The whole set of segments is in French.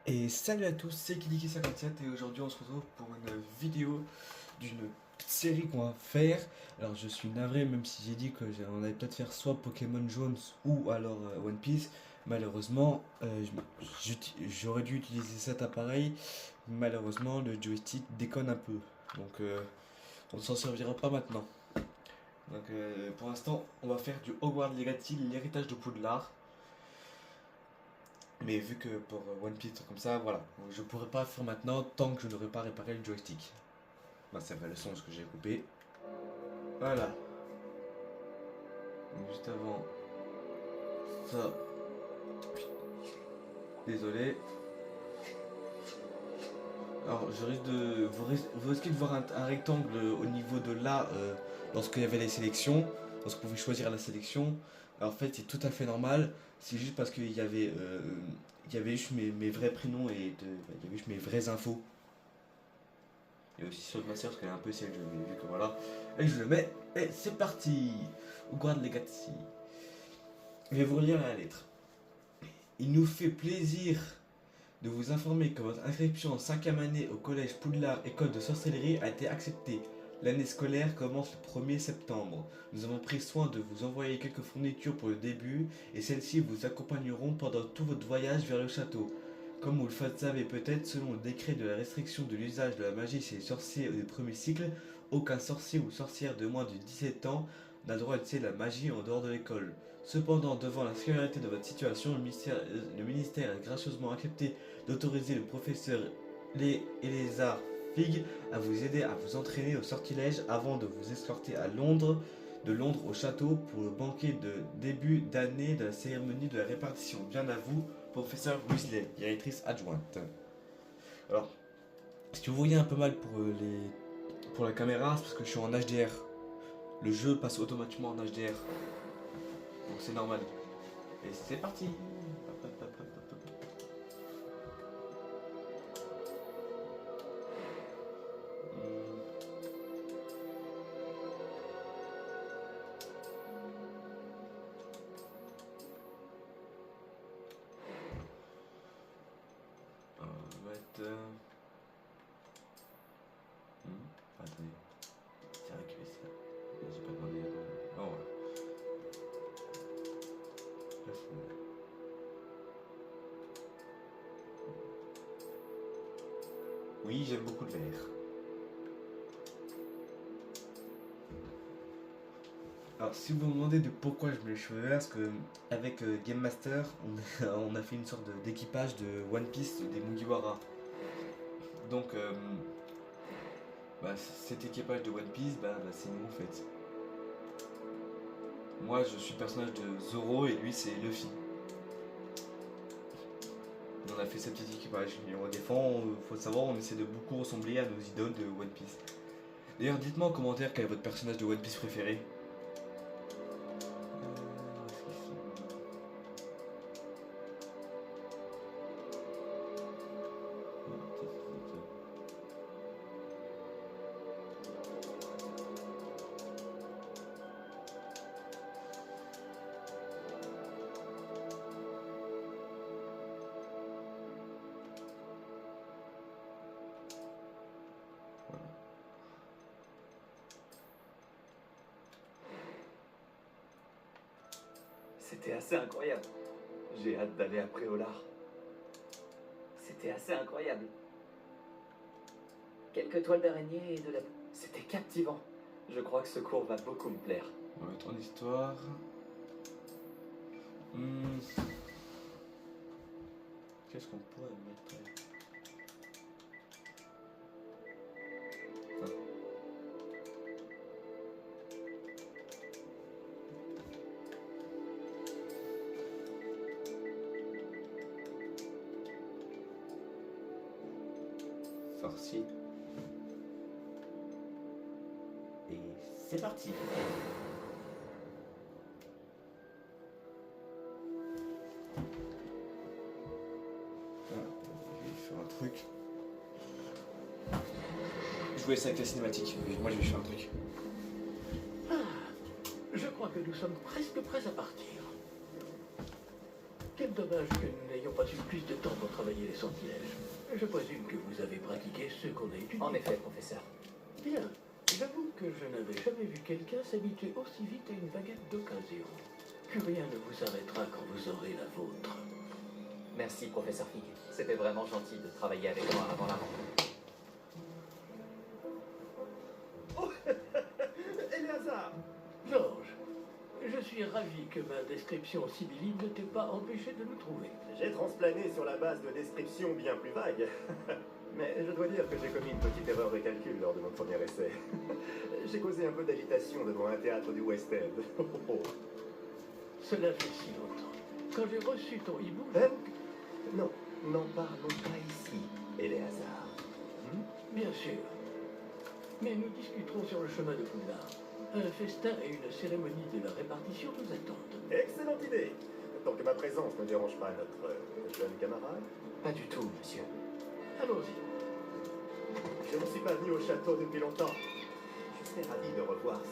Et salut à tous, c'est Kidiki57 et aujourd'hui on se retrouve pour une vidéo d'une série qu'on va faire. Alors je suis navré, même si j'ai dit on allait peut-être faire soit Pokémon Jones ou alors One Piece. Malheureusement, j'aurais dû utiliser cet appareil. Malheureusement, le joystick déconne un peu. Donc on ne s'en servira pas maintenant. Donc pour l'instant, on va faire du Hogwarts Legacy, l'héritage de Poudlard. Mais vu que pour One Piece comme ça, voilà, je pourrais pas faire maintenant tant que je n'aurais pas réparé le joystick. Bah c'est vrai le son ce que j'ai coupé. Voilà. Donc, juste avant ça, désolé. Alors je risque de vous risquez de voir un rectangle au niveau de là lorsqu'il y avait les sélections, lorsque vous pouvez choisir la sélection. Alors, en fait c'est tout à fait normal. C'est juste parce qu'il y avait juste mes vrais prénoms il y avait juste mes vraies infos. Et aussi sur ma soeur parce qu'elle est un peu ciel, je l'ai vu que voilà. Et je le mets, et c'est parti. Hogwarts Legacy. Je vais vous relire la lettre. Il nous fait plaisir de vous informer que votre inscription en 5e année au collège Poudlard École de sorcellerie a été acceptée. L'année scolaire commence le 1er septembre. Nous avons pris soin de vous envoyer quelques fournitures pour le début et celles-ci vous accompagneront pendant tout votre voyage vers le château. Comme vous le savez peut-être, selon le décret de la restriction de l'usage de la magie chez les sorciers du premier cycle, aucun sorcier ou sorcière de moins de 17 ans n'a le droit d'utiliser la magie en dehors de l'école. Cependant, devant la sévérité de votre situation, le ministère a gracieusement accepté d'autoriser le professeur Lézard Fig à vous aider à vous entraîner au sortilège avant de vous escorter de Londres au château pour le banquet de début d'année de la cérémonie de la répartition. Bien à vous, professeur Weasley, directrice adjointe. Alors, si vous voyez un peu mal pour la caméra, c'est parce que je suis en HDR. Le jeu passe automatiquement en HDR. Donc c'est normal. Et c'est parti. Hop, hop, hop, hop, hop, hop. On va mettre... Attendez. C'est vrai que ça. J'ai pas demandé. Oh voilà. Oui, j'aime beaucoup le vert. Alors, si vous vous demandez de pourquoi je mets les cheveux verts, parce que avec Game Master, on a fait une sorte d'équipage de One Piece des Mugiwara. Donc, cet équipage de One Piece, c'est nous en fait. Moi, je suis le personnage de Zoro et lui, c'est Luffy. On a fait ce petit équipage. Et on défend, faut le savoir, on essaie de beaucoup ressembler à nos idoles de One Piece. D'ailleurs, dites-moi en commentaire quel est votre personnage de One Piece préféré. C'était assez incroyable. J'ai hâte d'aller à Préolard. C'était assez incroyable. Quelques toiles d'araignée et de la boue. C'était captivant. Je crois que ce cours va beaucoup me plaire. On va mettre en histoire. Qu'est-ce qu'on pourrait mettre? Sorcier. Et c'est parti. Ah, je vais faire un truc. Je vous laisse avec la cinématique. Moi, je vais faire un truc. Ah, je crois que nous sommes presque prêts à partir. Que Quel dommage que nous n'ayons pas eu plus de temps pour travailler les sortilèges. Je présume que vous avez pratiqué ce qu'on a étudié. En effet, professeur. Bien. J'avoue que je n'avais jamais vu quelqu'un s'habituer aussi vite à une baguette d'occasion. Que rien ne vous arrêtera quand vous aurez la vôtre. Merci, professeur Fig. C'était vraiment gentil de travailler avec moi avant la rencontre. Oh Eleazar! Georges, je suis ravi que ma description sibylline ne t'ait pas empêché de nous trouver. J'ai transplané sur la base de descriptions bien plus vagues. Mais je dois dire que j'ai commis une petite erreur de calcul lors de mon premier essai. J'ai causé un peu d'agitation devant un théâtre du West End. Cela fait si longtemps. Quand j'ai reçu ton hibou, Non, n'en parlons pas ici, Eleazar. bien sûr. Mais nous discuterons sur le chemin de Poudlard. Un festin et une cérémonie de la répartition nous attendent. Excellente idée. Tant que ma présence ne dérange pas notre jeune camarade. Pas du tout, monsieur. Allons-y. Je ne suis pas venu au château depuis longtemps. Je serais ravi de revoir ce...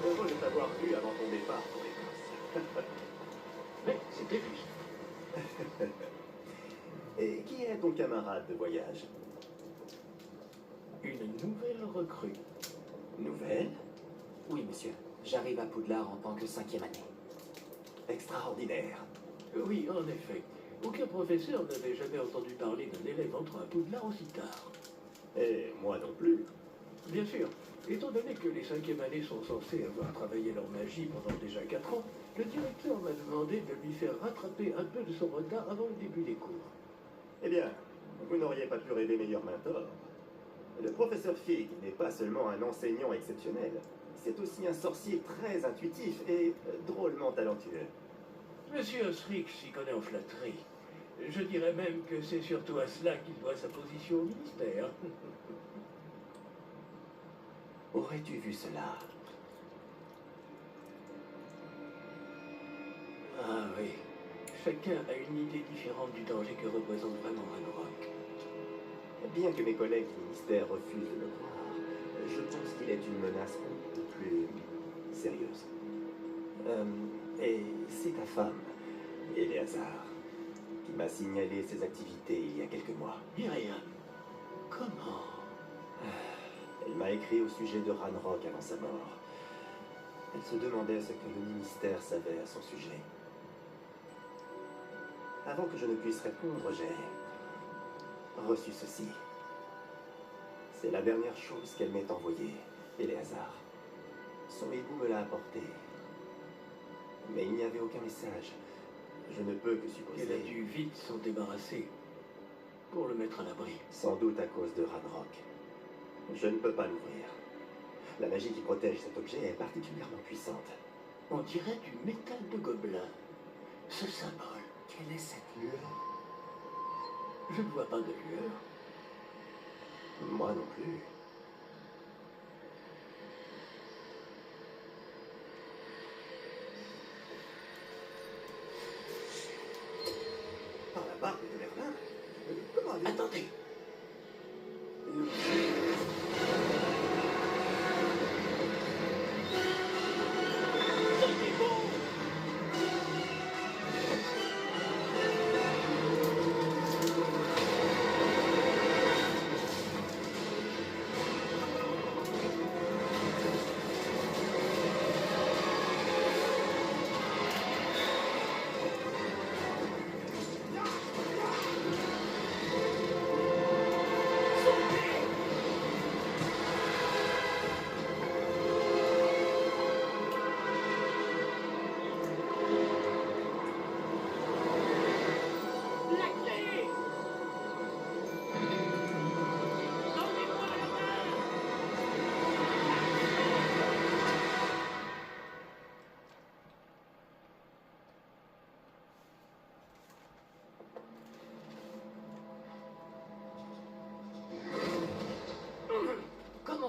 Heureux de t'avoir vu avant ton départ pour l'Écosse. Mais c'était juste. Et qui est ton camarade de voyage? Une nouvelle recrue. Nouvelle? Oui, monsieur. J'arrive à Poudlard en tant que 5e année. Extraordinaire. Oui, en effet. Aucun professeur n'avait jamais entendu parler d'un élève entrant à Poudlard aussi tard. Et moi non plus. Bien sûr. Étant donné que les 5e années sont censées avoir travaillé leur magie pendant déjà 4 ans, le directeur m'a demandé de lui faire rattraper un peu de son retard avant le début des cours. Eh bien, vous n'auriez pas pu rêver meilleur mentor. Le professeur Fig n'est pas seulement un enseignant exceptionnel, c'est aussi un sorcier très intuitif et drôlement talentueux. Monsieur Osric s'y connaît en flatterie. Je dirais même que c'est surtout à cela qu'il doit sa position au ministère. Aurais-tu vu cela? Ah oui. Chacun a une idée différente du danger que représente vraiment Ranrock. Bien que mes collègues du ministère refusent de le croire, je pense qu'il est une menace beaucoup plus sérieuse. Et c'est ta femme, Eleazar, qui m'a signalé ses activités il y a quelques mois. Myriam, comment? Elle m'a écrit au sujet de Ranrock avant sa mort. Elle se demandait ce que le ministère savait à son sujet. Avant que je ne puisse répondre, j'ai reçu ceci. C'est la dernière chose qu'elle m'ait envoyée, Eleazar. Son hibou me l'a apporté. Mais il n'y avait aucun message. Je ne peux que supposer... Elle a dû vite s'en débarrasser pour le mettre à l'abri. Sans doute à cause de Ranrock. Je ne peux pas l'ouvrir. La magie qui protège cet objet est particulièrement puissante. On dirait du métal de gobelin. Ce symbole, Quelle est cette lueur? je ne vois pas de lueur. Moi non plus. Par la barbe de Merlin? Comment avez-vous... Attendez.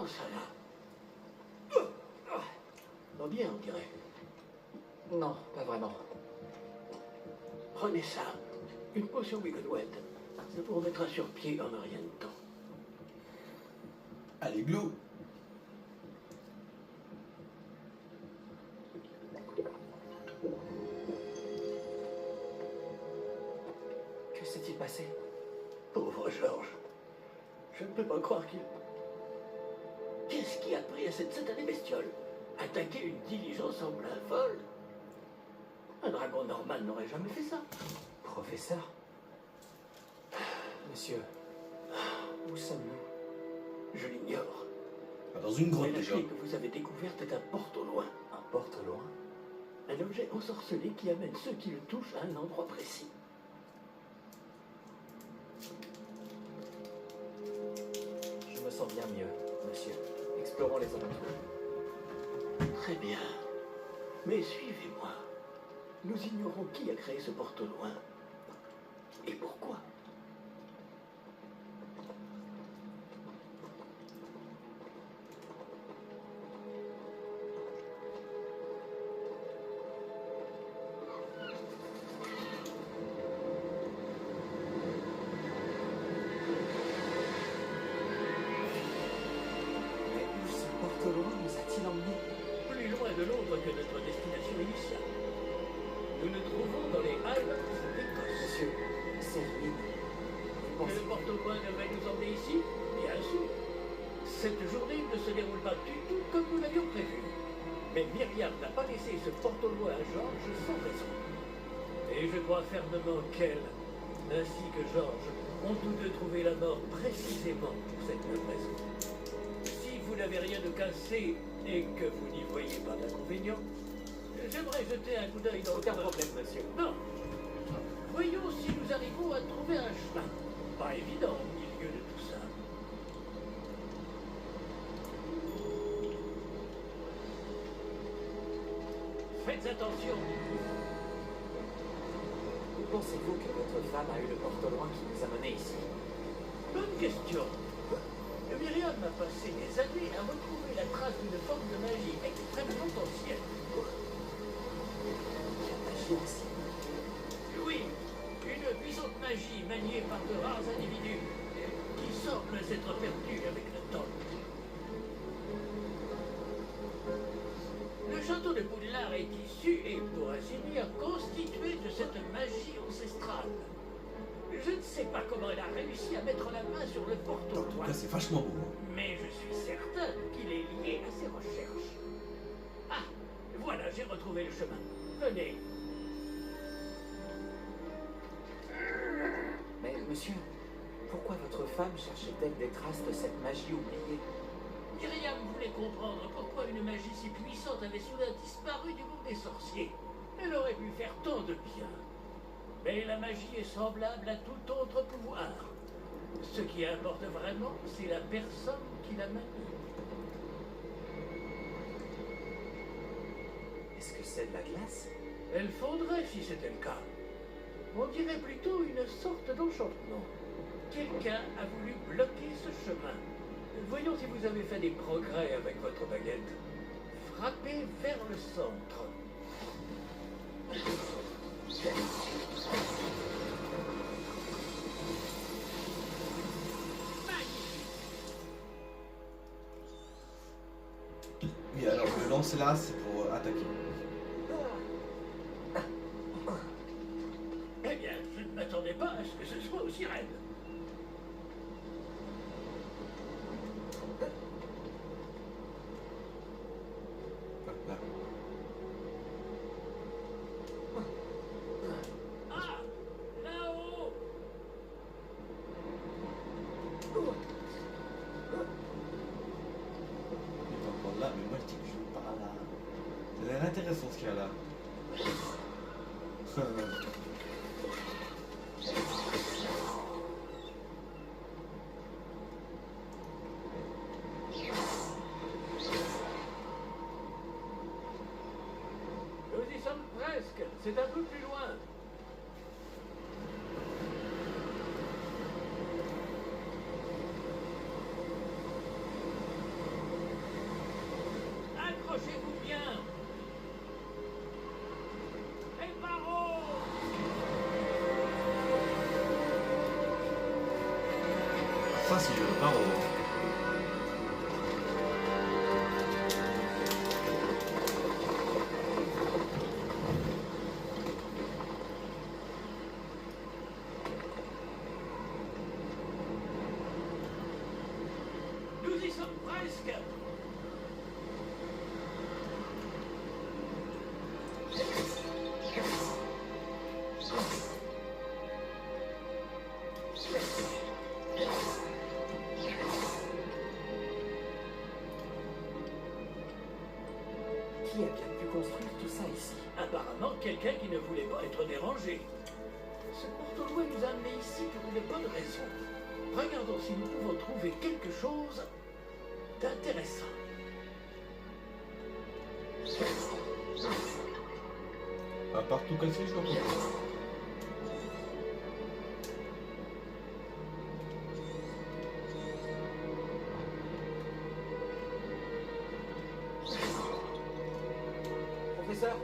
ça là? Va bien, on dirait. Non, pas vraiment. Prenez ça. Une potion Wigglewed. Ça vous remettra sur pied en un rien de temps. Allez, glou. Que s'est-il passé? Pauvre Georges. Je ne peux pas croire qu'il... Qu'est-ce qui a pris à cette satanée bestiole? Attaquer une diligence en plein vol? Un dragon normal n'aurait jamais fait ça. Professeur? Monsieur, où sommes-nous? Je l'ignore. Ah, dans une grotte Mais la déjà. clé que vous avez découverte est un porte au loin. Un porte au loin? Un objet ensorcelé qui amène ceux qui le touchent à un endroit précis. Je me sens bien mieux, monsieur. Explorons les alentours. Très bien. Mais suivez-moi. Nous ignorons qui a créé ce porte au loin. Et pourquoi. Mais où ce porte au loin nous a-t-il emmenés? Plus loin de Londres que notre destination initiale. Nous nous trouvons dans les Highlands d'Écosse. Monsieur, c'est Reed. Vous Que pensez... le porte au loin devait nous emmener ici? Bien sûr. Cette journée ne se déroule pas du tout comme nous l'avions prévu. Mais Myriam n'a pas laissé ce porte au loin à Georges sans raison. Et je crois fermement qu'elle, ainsi que Georges, ont tous deux trouvé la mort précisément pour cette même raison. Si vous n'avez rien de cassé et que vous n'y voyez pas d'inconvénient, j'aimerais jeter un coup d'œil dans Aucun le... problème, monsieur. Non. Voyons si nous arrivons à trouver un chemin. Pas évident au milieu de tout ça. Faites attention. Où pensez-vous que votre femme a eu le porte au loin qui nous a menés ici? Bonne question. Myriam a passé des années à retrouver la trace d'une forme de magie extrêmement ancienne. La magie ancienne. Oui, une puissante magie maniée par de rares individus qui semble s'être perdue avec le temps. Le château de Poudlard est issu et, pour ainsi dire, constitué de cette magie ancestrale. Je ne sais pas comment elle a réussi à mettre la main sur le En porte-au tout loin, cas, c'est vachement beau. Hein. mais je suis certain qu'il est lié à ses recherches. Ah, voilà, j'ai retrouvé le chemin. Venez. Mais monsieur, pourquoi votre femme cherchait-elle des traces de cette magie oubliée? Myriam voulait comprendre pourquoi une magie si puissante avait soudain disparu du monde des sorciers. Elle aurait pu faire tant de bien. Mais la magie est semblable à tout autre pouvoir. Ce qui importe vraiment, c'est la personne qui la manie. Est-ce que c'est de la glace? Elle fondrait si c'était le cas. On dirait plutôt une sorte d'enchantement. Quelqu'un a voulu bloquer ce chemin. Voyons si vous avez fait des progrès avec votre baguette. Frappez vers le centre. Oui, alors le lancer là, c'est pour attaquer. Eh bien, je ne m'attendais pas à ce que ce soit aussi raide. Hop là. Ah, là-haut! Il est encore là, mais moi je dis que je veux pas là. Ça a l'air intéressant ce qu'il y a là. Nous y sommes presque. C'est un peu plus loin. Accrochez-vous bien. Et Barreau! Ça, c'est le barreau. Nous y sommes presque. Qui a bien pu construire tout ça ici? Apparemment, quelqu'un qui ne voulait pas être dérangé. Ce porte-loin nous a amenés ici pour une bonne raison. Regardons si nous pouvons trouver quelque chose d'intéressant. À part tout casser, je dois pas. Professeur,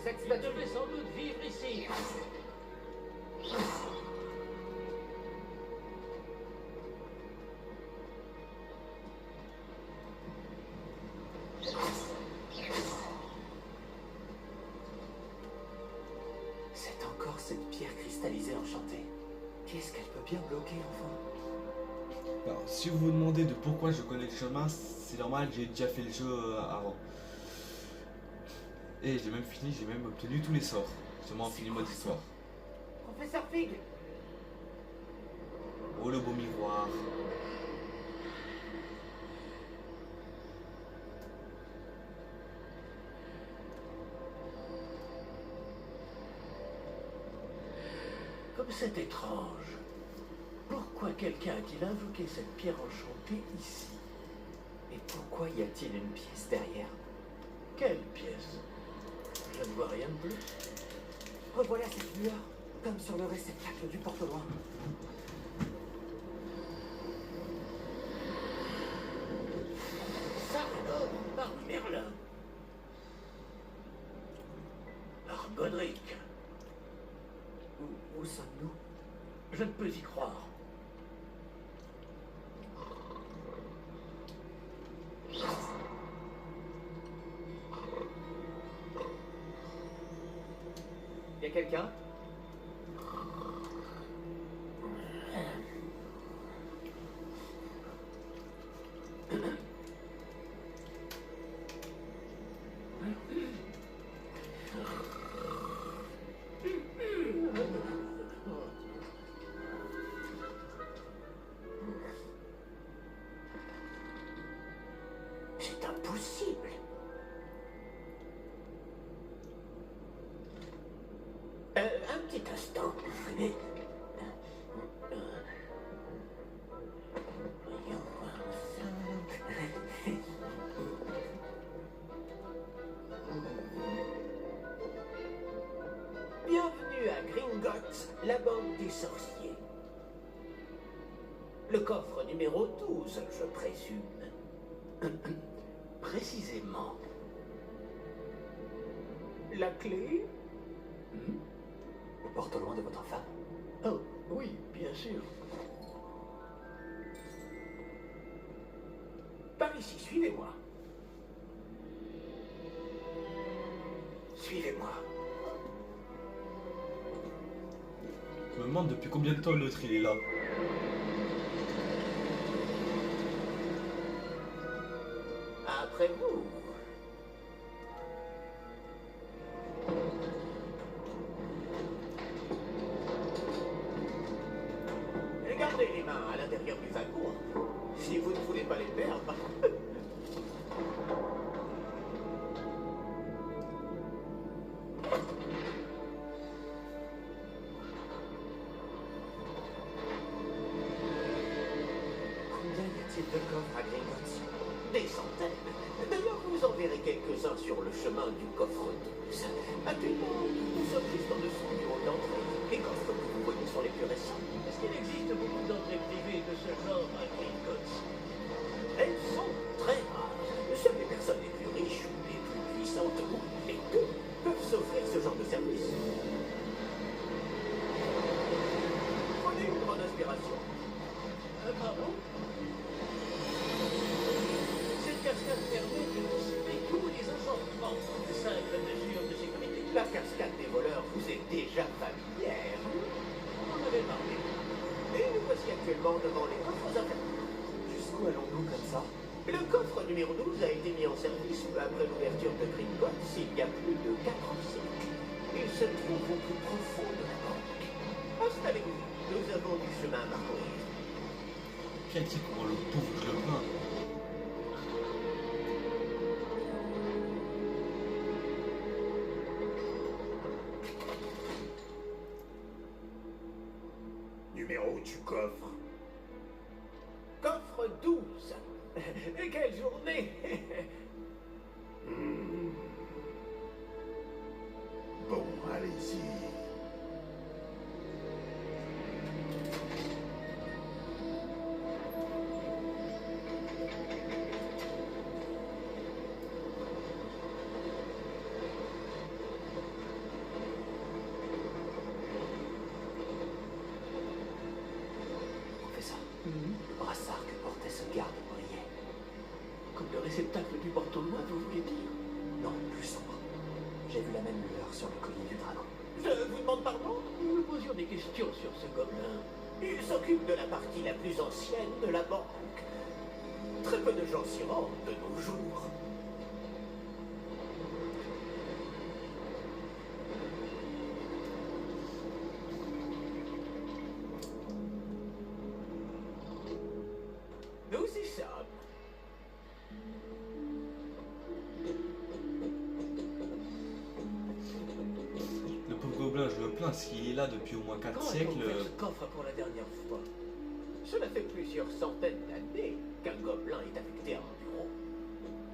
cette Il statue... devait sans doute vivre ici. C'est encore cette pierre cristallisée enchantée. Qu'est-ce qu'elle peut bien bloquer, enfin? Alors, si vous vous demandez de pourquoi je connais le chemin, c'est normal, j'ai déjà fait le jeu avant. Et j'ai même fini, j'ai même obtenu tous les sorts. Seulement en fini mode histoire. Professeur Fig! Oh le beau miroir. Comme c'est étrange. Pourquoi quelqu'un a-t-il invoqué cette pierre enchantée ici? Et pourquoi y a-t-il une pièce derrière? Quelle pièce? Je ne vois rien de plus. Revoilà cette lueur, comme sur le réceptacle du porte-loin. Ça alors, par Merlin. Par Godric. Où sommes-nous? Je ne peux y croire. Y a quelqu'un? C'est impossible. Un petit instant. Voyons voir ça. Bienvenue à Gringotts, la banque des sorciers. Le coffre numéro 12, je présume. Précisément. La clé? Le porte-loin de votre femme? Oh, oui, bien sûr. Par ici, suivez-moi. Suivez-moi. Je me demande depuis combien de temps l'autre il est là. Après vous. Gardez les mains à l'intérieur du wagon, si vous ne voulez pas les perdre. Combien y a-t-il de coffres à Gringotts? Des centaines. D'ailleurs, vous en verrez quelques-uns sur le chemin du coffre 12. Actuellement, nous sommes juste en dessous du hall d'entrée. Les coffres que vous voyez sont les plus récents. Est-ce qu'il existe beaucoup d'entrées privées de ce genre à Gringotts? Elles sont très rares. Seules les personnes les plus riches ou cascade permet de dissiper tous les enchantements. Simple mesure de sécurité. La cascade des voleurs vous est déjà familière. On en avait parlé. Et nous voici actuellement devant les coffres infernaux. Jusqu'où allons-nous comme ça? Le coffre numéro 12 a été mis en service peu après l'ouverture de Gringotts il y a plus de 4 siècles. Il se trouve au plus profond de la banque. Installez-vous, nous avons du chemin à parcourir. Quel type pour le pauvre clopin. Numéro du coffre. Coffre 12. Et quelle journée! Bon, allez-y. Professeur, le brassard que portait ce garde brillait. Comme le réceptacle du porte loin, vous voulez dire? Non, plus sombre. J'ai vu la même lueur sur le collier du dragon. Je vous demande pardon? Nous nous posions des questions sur ce gobelin. Il s'occupe de la partie la plus ancienne de la banque. Très peu de gens s'y rendent de nos jours. Nous y sommes. Le pauvre gobelin, je le plains, s'il est là depuis au moins 4 Quand a-t-on siècles. ouvert ce coffre pour la dernière fois? Cela fait plusieurs centaines d'années qu'un gobelin est affecté à un bureau.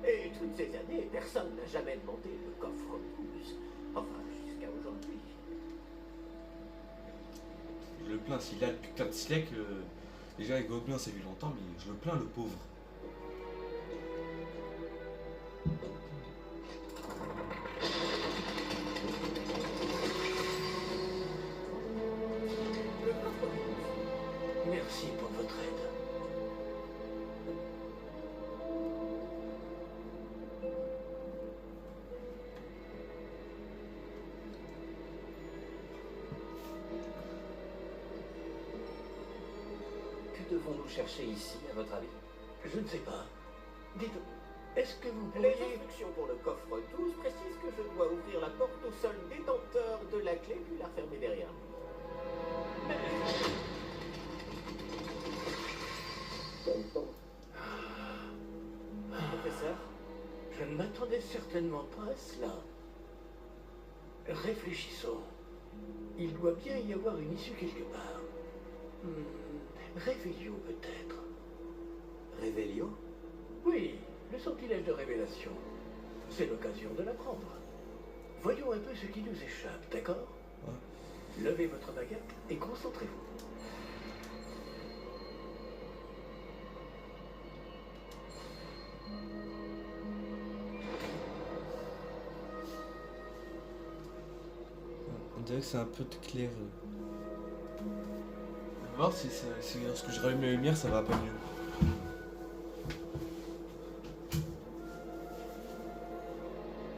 Et toutes ces années, personne n'a jamais demandé le coffre 12. Enfin, jusqu'à aujourd'hui. Je le plains, s'il est là depuis 4 siècles. Déjà, les gobelins, ça fait longtemps, mais je le plains, le pauvre. Le coffre 12. Merci pour votre aide. Que devons-nous chercher ici, à votre avis? Je ne sais pas. Dites, est-ce que vous Les pourriez... instructions pour le coffre 12 précisent que je dois ouvrir la porte au seul détenteur de la clé puis la refermer derrière lui. Professeur, Je ne m'attendais certainement pas à cela. Réfléchissons. Il doit bien y avoir une issue quelque part. Réveillon peut-être. Révélio? Oui, le sortilège de révélation. C'est l'occasion de l'apprendre. Voyons un peu ce qui nous échappe, d'accord? Ouais. Levez votre baguette et concentrez-vous. On dirait que c'est un peu clair. On va voir si lorsque je rallume la lumière, ça va pas mieux.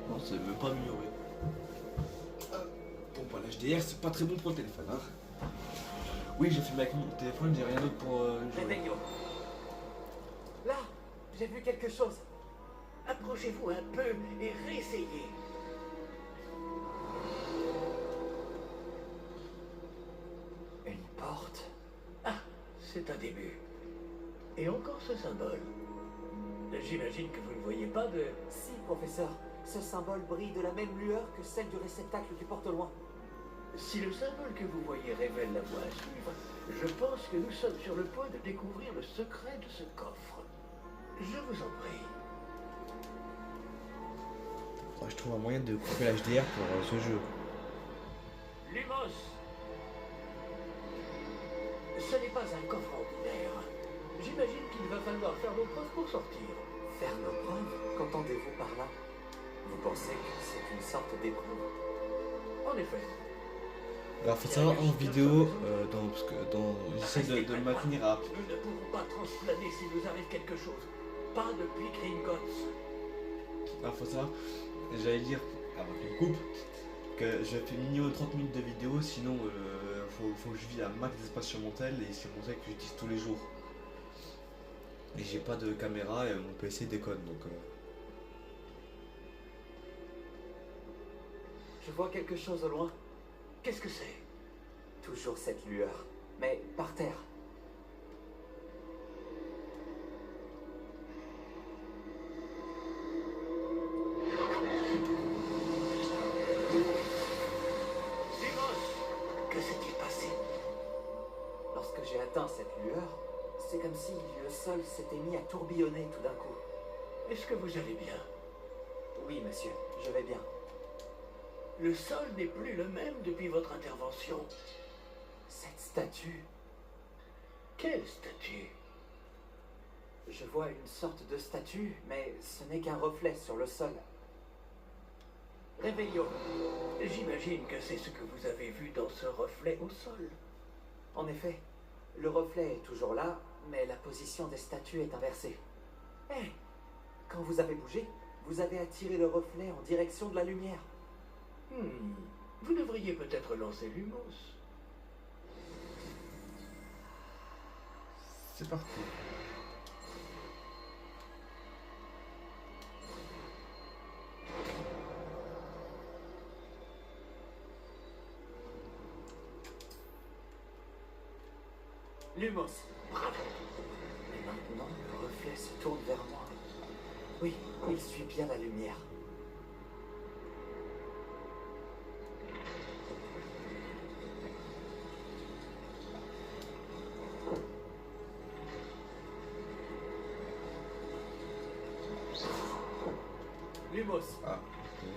Non, c'est même pas mieux, oui. Bon, bah, l'HDR, c'est pas très bon pour le téléphone, hein. Oui, j'ai filmé avec mon téléphone, j'ai rien d'autre pour jouer. Réveillon. Là, j'ai vu quelque chose. Approchez-vous un peu et réessayez. Une porte? Ah, c'est un début. Et encore ce symbole. J'imagine que vous ne voyez pas de... Si, professeur. Ce symbole brille de la même lueur que celle du réceptacle du porte-loin. Si le symbole que vous voyez révèle la voie à suivre, je pense que nous sommes sur le point de découvrir le secret de ce coffre. Je vous en prie. Faudra que je trouve un moyen de couper l'HDR pour ce jeu. Lumos! Ce n'est pas un coffre ordinaire. J'imagine qu'il va falloir faire nos preuves pour sortir. Faire nos preuves? Qu'entendez-vous par là? Vous pensez que c'est une sorte d'épreuve? En effet. Alors, faut savoir en vidéo, parce que j'essaie de le maintenir à. Nous ne pouvons pas transplaner s'il nous arrive quelque chose. pas depuis Gringotts. Ah, faut savoir, j'allais dire, avant qu'il coupe, que je fais minimum 30 minutes de vidéo, sinon faut que je vis un max d'espace sur mon tel, et c'est mon tel que j'utilise tous les jours. Et j'ai pas de caméra et mon PC déconne, donc... Je vois quelque chose au loin. Qu'est-ce que c'est? Toujours cette lueur, mais par terre. Simos, que s'est-il passé? Lorsque j'ai atteint cette lueur, c'est comme si le sol s'était mis à tourbillonner tout d'un coup. Est-ce que vous allez bien? Oui, monsieur, je vais bien. Le sol n'est plus le même depuis votre intervention. Cette statue, Quelle statue? je vois une sorte de statue, mais ce n'est qu'un reflet sur le sol. Réveillon. J'imagine que c'est ce que vous avez vu dans ce reflet au sol. En effet, le reflet est toujours là, mais la position des statues est inversée. Hé, quand vous avez bougé, vous avez attiré le reflet en direction de la lumière. Vous devriez peut-être lancer Lumos. C'est parti. Lumos. Bravo. Et maintenant, le reflet se tourne vers moi. Oui, il suit bien la lumière. Lumos. Ah, ok.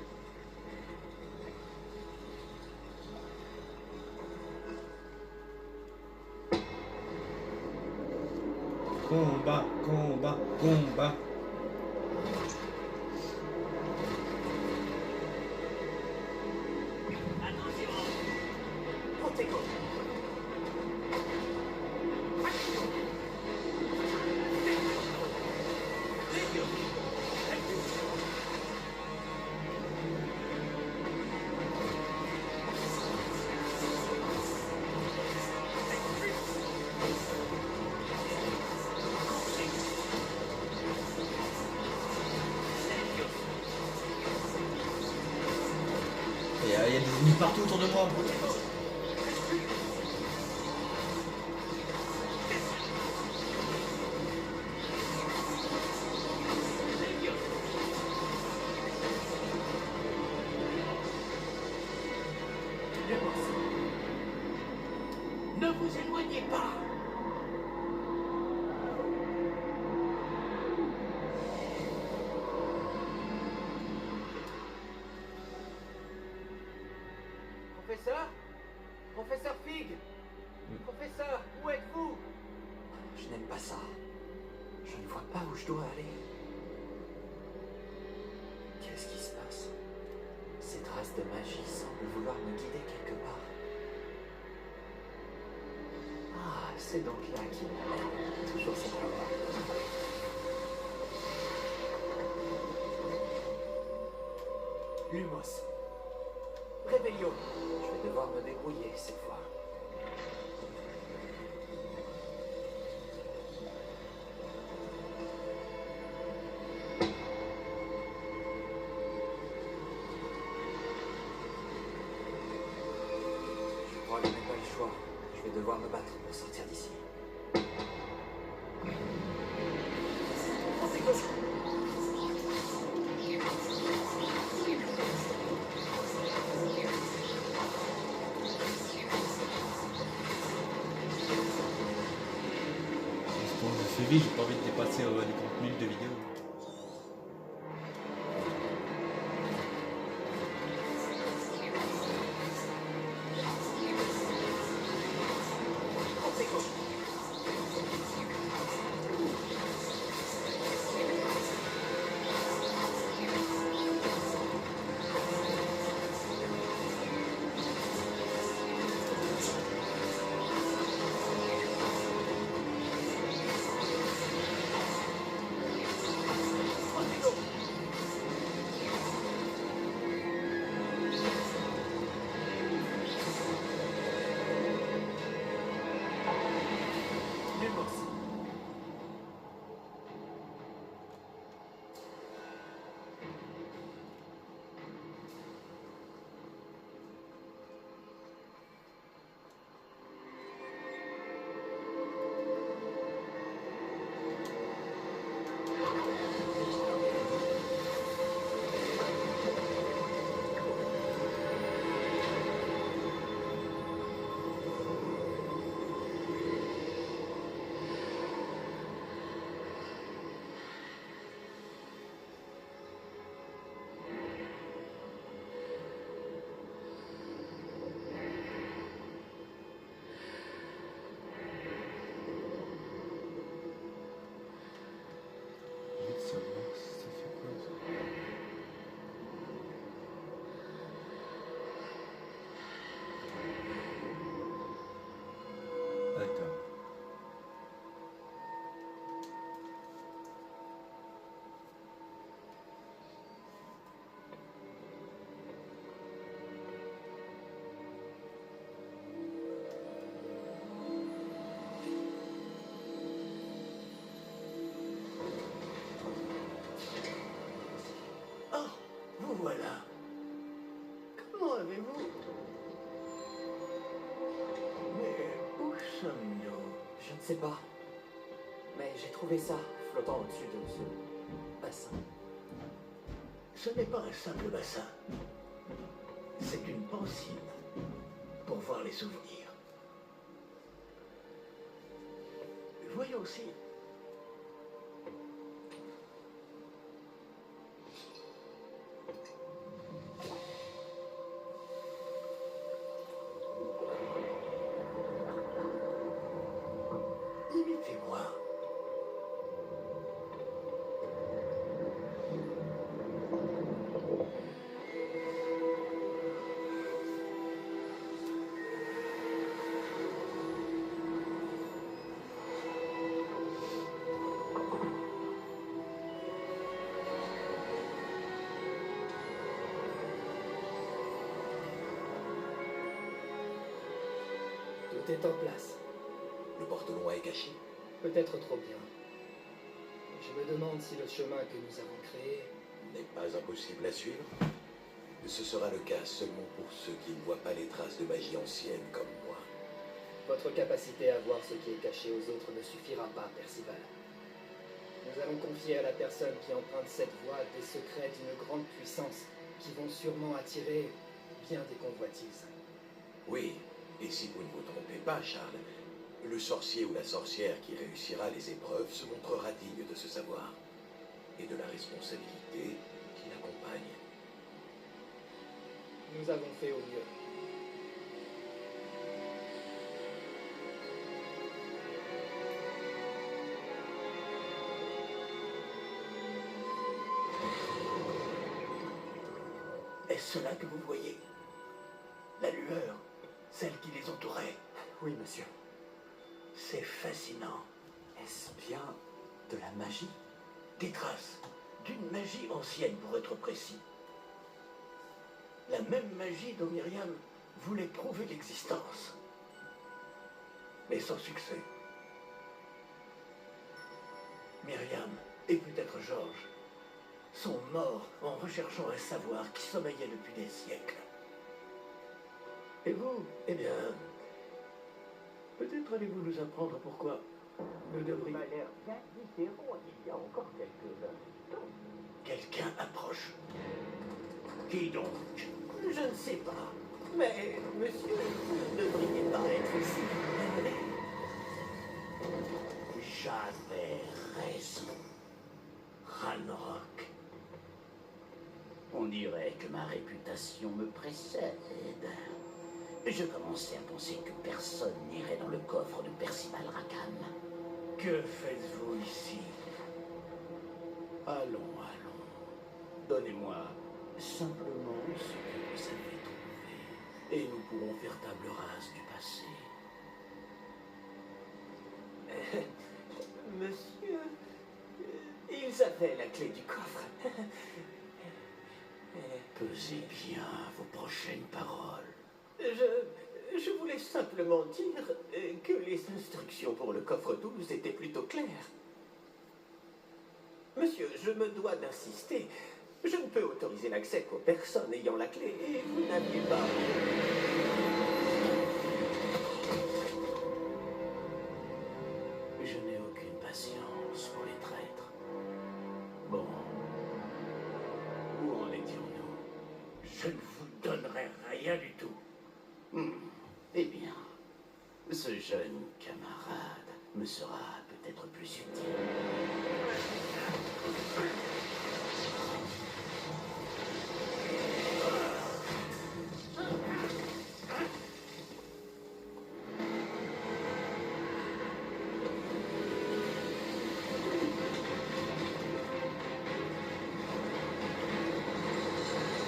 Combat, combat, combat. Protego. Il y a des ennemis partout autour de moi. Ne vous éloignez pas. Professeur? Professeur Fig? Professeur, où êtes-vous? Je n'aime pas ça. Je ne vois pas où je dois aller. Qu'est-ce qui se passe? Ces traces de magie semblent vouloir me guider quelque part. Ah, c'est donc là qu'il m'emmène. Toujours cette lueur. Lumos. Réveillon. Je vais devoir me débrouiller cette fois. Je crois que je n'ai pas le choix. Je vais devoir me battre pour sortir d'ici. Bon, je fais vite, j'ai pas envie de dépasser les 30 minutes de vidéo. revoilà. Comment avez-vous... Mais où sommes-nous? Je ne sais pas. Mais j'ai trouvé ça flottant au-dessus de ce bassin. Ce n'est pas un simple bassin. C'est une pensive pour voir les souvenirs. Voyons aussi. Imitez-moi. Tout est en place. Le porte-loin est caché. Peut-être trop bien. Je me demande si le chemin que nous avons créé... N'est pas impossible à suivre. Ce sera le cas seulement pour ceux qui ne voient pas les traces de magie ancienne comme moi. Votre capacité à voir ce qui est caché aux autres ne suffira pas, Percival. Nous allons confier à la personne qui emprunte cette voie des secrets d'une grande puissance qui vont sûrement attirer bien des convoitises. Oui, et si vous ne vous trompez pas, Charles, le sorcier ou la sorcière qui réussira les épreuves se montrera digne de ce savoir et de la responsabilité qui l'accompagne. Nous avons fait au mieux. Est-ce cela que vous voyez? La lueur, celle qui les entourait. Oui, monsieur. C'est fascinant. Est-ce bien de la magie? Des traces d'une magie ancienne, pour être précis. La même magie dont Myriam voulait prouver l'existence. Mais sans succès. Myriam, et peut-être Georges, sont morts en recherchant un savoir qui sommeillait depuis des siècles. Et vous, eh bien, peut-être allez-vous nous apprendre pourquoi nous devrions... Il m'a l'air bien différent il y a encore quelques instants. Quelqu'un approche. Qui donc? Je ne sais pas. Mais, monsieur, vous ne devriez pas être ici. J'avais raison. Ranrock. On dirait que ma réputation me précède. Je commençais à penser que personne n'irait dans le coffre de Percival Rackham. Que faites-vous ici? Allons, allons. Donnez-moi simplement ce que vous avez trouvé. Et nous pourrons faire table rase du passé. Monsieur, ils avaient la clé du coffre. Pesez bien vos prochaines paroles. Je voulais simplement dire que les instructions pour le coffre 12 étaient plutôt claires. Monsieur, je me dois d'insister. Je ne peux autoriser l'accès qu'aux personnes ayant la clé, et vous n'aviez pas... Je n'ai aucune patience pour les traîtres. Bon. Où en étions-nous? Je ne vous donnerai rien du tout. Eh bien, ce jeune camarade me sera peut-être plus utile.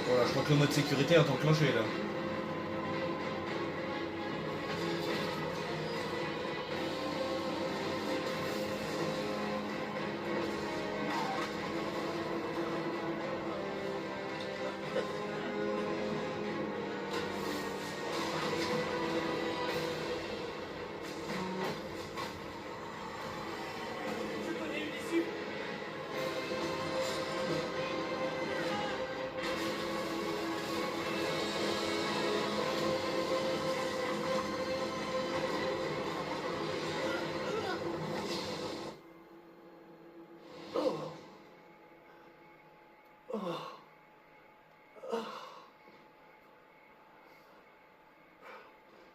Voilà, je crois que le mode sécurité est enclenché là. Je connais une issue.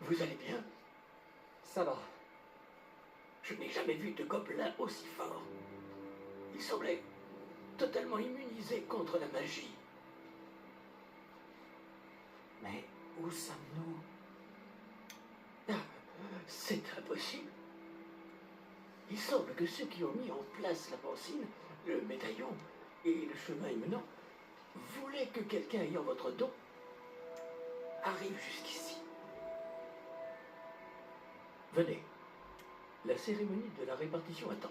Vous allez bien? Ça va. Je n'ai jamais vu de gobelin aussi fort. Il semblait totalement immunisé contre la magie. Mais où sommes-nous? C'est impossible. Il semble que ceux qui ont mis en place la pancine, le médaillon et le chemin émenant voulaient que quelqu'un ayant votre dos arrive jusqu'ici. Venez. La cérémonie de la répartition attend.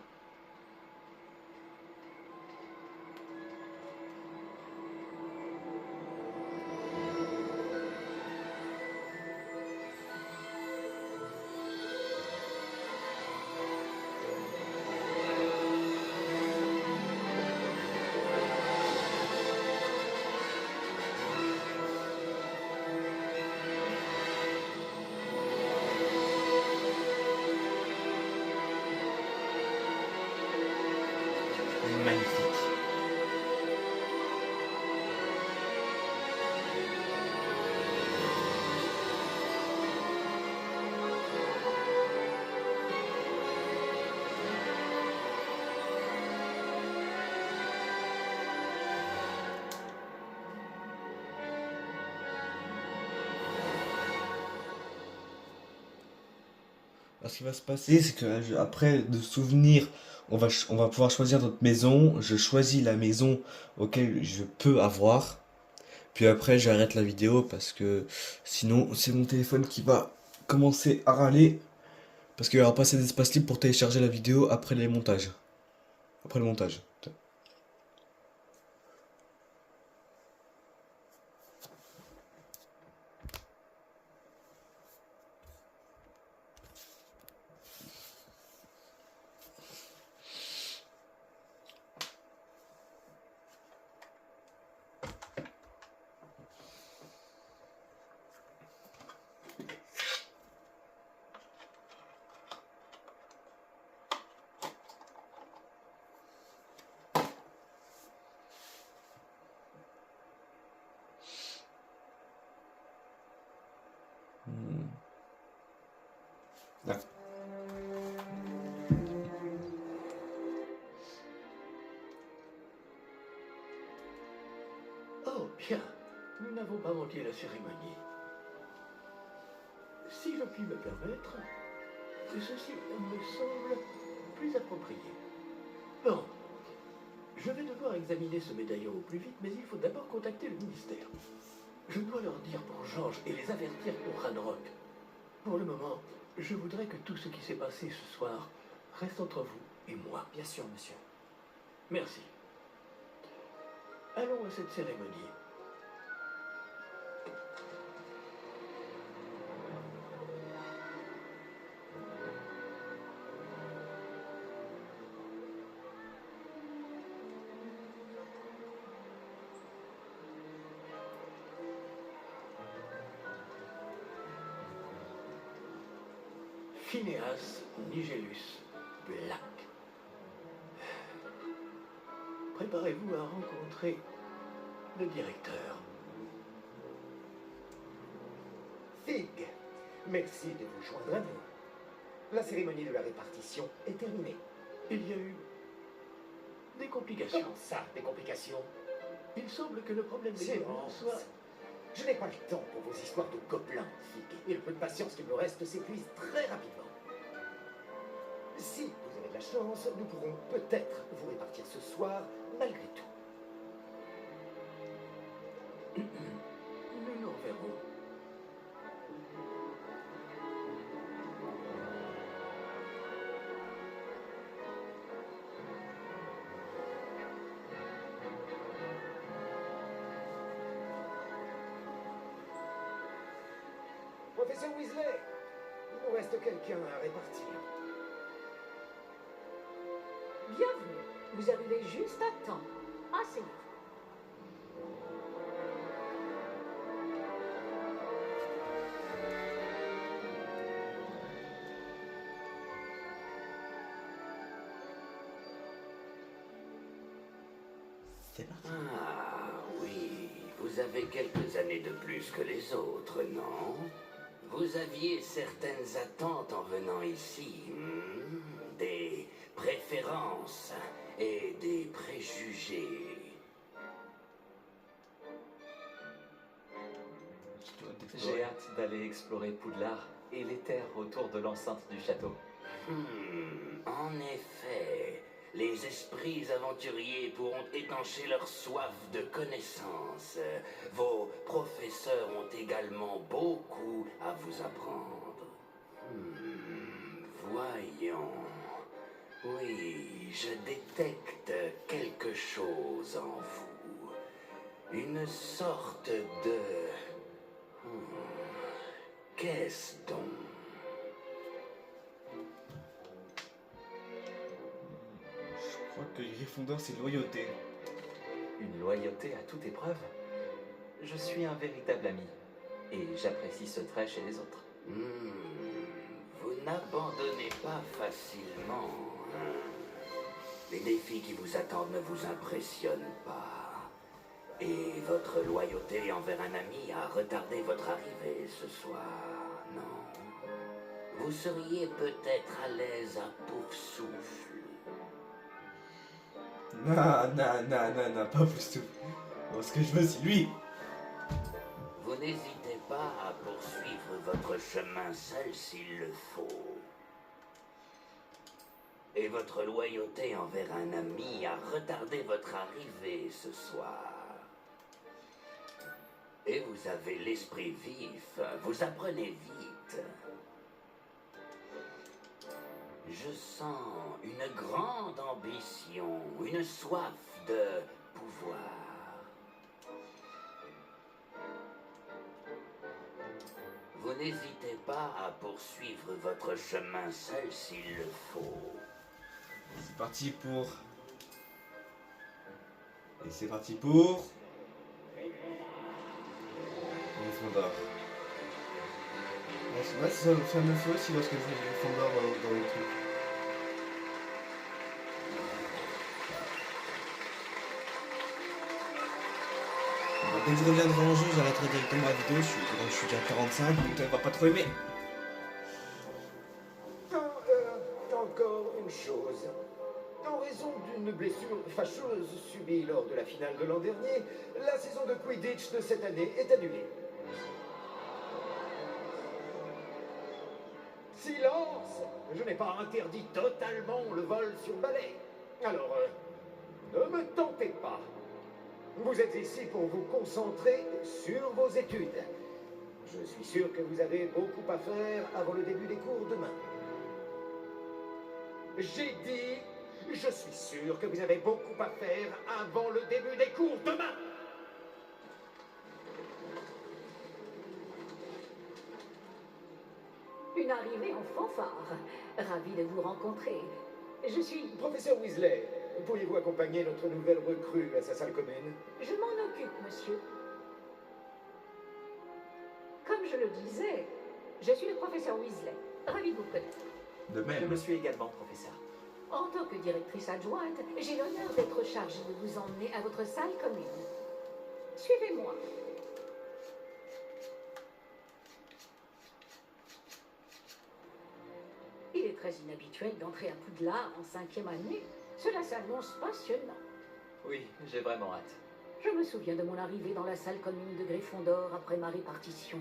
Magnifique. Alors, ce qui va se passer, c'est que après de souvenirs, on va pouvoir choisir notre maison. Je choisis la maison auquel je peux avoir. Puis après, j'arrête la vidéo parce que sinon, c'est mon téléphone qui va commencer à râler. Parce qu'il n'y aura pas assez d'espace libre pour télécharger la vidéo après les montages. Après le montage. Là. Oh, bien. Nous n'avons pas manqué la cérémonie. Si je puis me permettre, ceci me semble plus approprié. Bon. Je vais devoir examiner ce médaillon au plus vite, mais il faut d'abord contacter le ministère. Je dois leur dire pour Georges et les avertir pour Ranrock. Pour le moment, je voudrais que tout ce qui s'est passé ce soir reste entre vous et moi. Bien sûr, monsieur. Merci. Allons à cette cérémonie. Phineas Nigellus Black. Préparez-vous à rencontrer le directeur. Fig, merci de vous joindre à nous. La cérémonie de la répartition est terminée. Il y a eu des complications. Comment ça, des complications? Il semble que le problème des gobelins Silence. soit... Je n'ai pas le temps pour vos histoires de gobelins, Fig. Et le peu de patience qu'il me reste s'épuise très rapidement. Si vous avez de la chance, nous pourrons peut-être vous répartir ce soir, malgré tout. Nous nous reverrons. Professeur Weasley, il nous reste quelqu'un à répartir. Bienvenue. Vous arrivez juste à temps. Asseyez-vous. C'est parti. Ah, Oui, vous avez quelques années de plus que les autres, non? Vous aviez certaines attentes en venant ici, des préférences et des préjugés. J'ai hâte d'aller explorer Poudlard et les terres autour de l'enceinte du château. En effet, les esprits aventuriers pourront étancher leur soif de connaissances. Vos professeurs ont également beaucoup à vous apprendre. Voyons. Oui, je détecte quelque chose en vous. Une sorte de... Qu'est-ce donc? Je crois que Gryffondor, c'est loyauté. Une loyauté à toute épreuve. Je suis un véritable ami et j'apprécie ce trait chez les autres. Vous n'abandonnez pas facilement. Les défis qui vous attendent ne vous impressionnent pas. Et votre loyauté envers un ami a retardé votre arrivée ce soir, non? Vous seriez peut-être à l'aise à Poufsouffle. Non, pas plus tout. Bon, ce que je veux, c'est lui. Vous n'hésitez pas à poursuivre votre chemin seul s'il le faut. Et votre loyauté envers un ami a retardé votre arrivée ce soir. Et vous avez l'esprit vif, vous apprenez vite. Je sens une grande ambition, une soif de pouvoir. Vous n'hésitez pas à poursuivre votre chemin seul s'il le faut. C'est parti pour... Et c'est parti pour... Gryffondor. Ouais, ça me fait aussi lorsque je fais Gryffondor dans le truc. Bon, dès que je reviendrai en jeu, j'arrêterai directement la vidéo. Je suis déjà à 45, donc elle va pas trop aimer. Encore une chose. En raison d'une blessure fâcheuse subie lors de la finale de l'an dernier, la saison de Quidditch de cette année est annulée. Silence! Je n'ai pas interdit totalement le vol sur balai. Alors, ne me tentez pas. Vous êtes ici pour vous concentrer sur vos études. Je suis sûr que vous avez beaucoup à faire avant le début des cours demain. J'ai dit, je suis sûr que vous avez beaucoup à faire avant le début des cours demain. Une arrivée en fanfare. Ravi de vous rencontrer. Je suis... Professeur Weasley, pourriez-vous accompagner notre nouvelle recrue à sa salle commune? Je m'en occupe, monsieur. Comme je le disais, je suis le professeur Weasley. Ravi de vous connaître. De Je même. le suis également, professeur. En tant que directrice adjointe, j'ai l'honneur d'être chargée de vous emmener à votre salle commune. Suivez-moi. Il est très inhabituel d'entrer à Poudlard en 5e année. Cela s'annonce passionnant. Oui, j'ai vraiment hâte. Je me souviens de mon arrivée dans la salle commune de Gryffondor après ma répartition.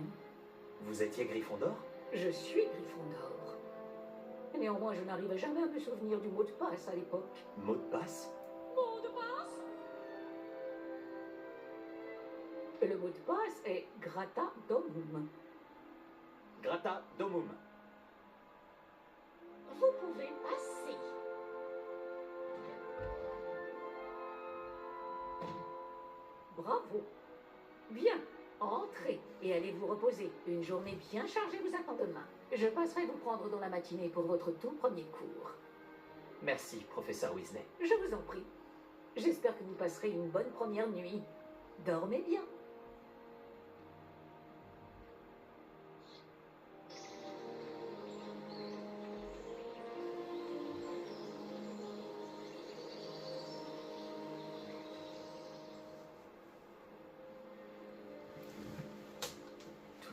Vous étiez Gryffondor? Je suis Gryffondor. Néanmoins, je n'arrivais jamais à me souvenir du mot de passe à l'époque. Mot de passe? Mot de passe? Le mot de passe est Grata Domum. Grata Domum. Vous pouvez passer. Bravo. Bien. Entrez et allez vous reposer. Une journée bien chargée vous attend demain. Je passerai vous prendre dans la matinée pour votre tout premier cours. Merci, professeur Weasley. Je vous en prie. J'espère que vous passerez une bonne première nuit. Dormez bien.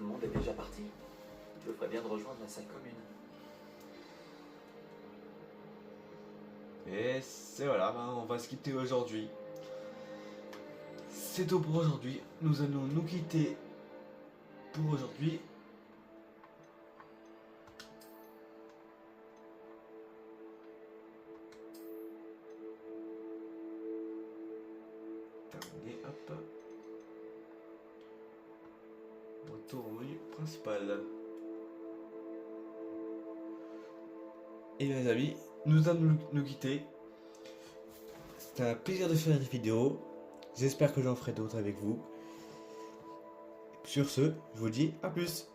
tout le monde est déjà parti. Je ferais bien de rejoindre la salle commune. Et c'est voilà, ben, on va se quitter aujourd'hui. C'est tout pour aujourd'hui. Nous allons nous quitter pour aujourd'hui. Terminé, hop. Retour au menu principal. Et mes amis, nous allons nous quitter. C'était un plaisir de faire des vidéos. J'espère que j'en ferai d'autres avec vous. Sur ce, je vous dis à plus.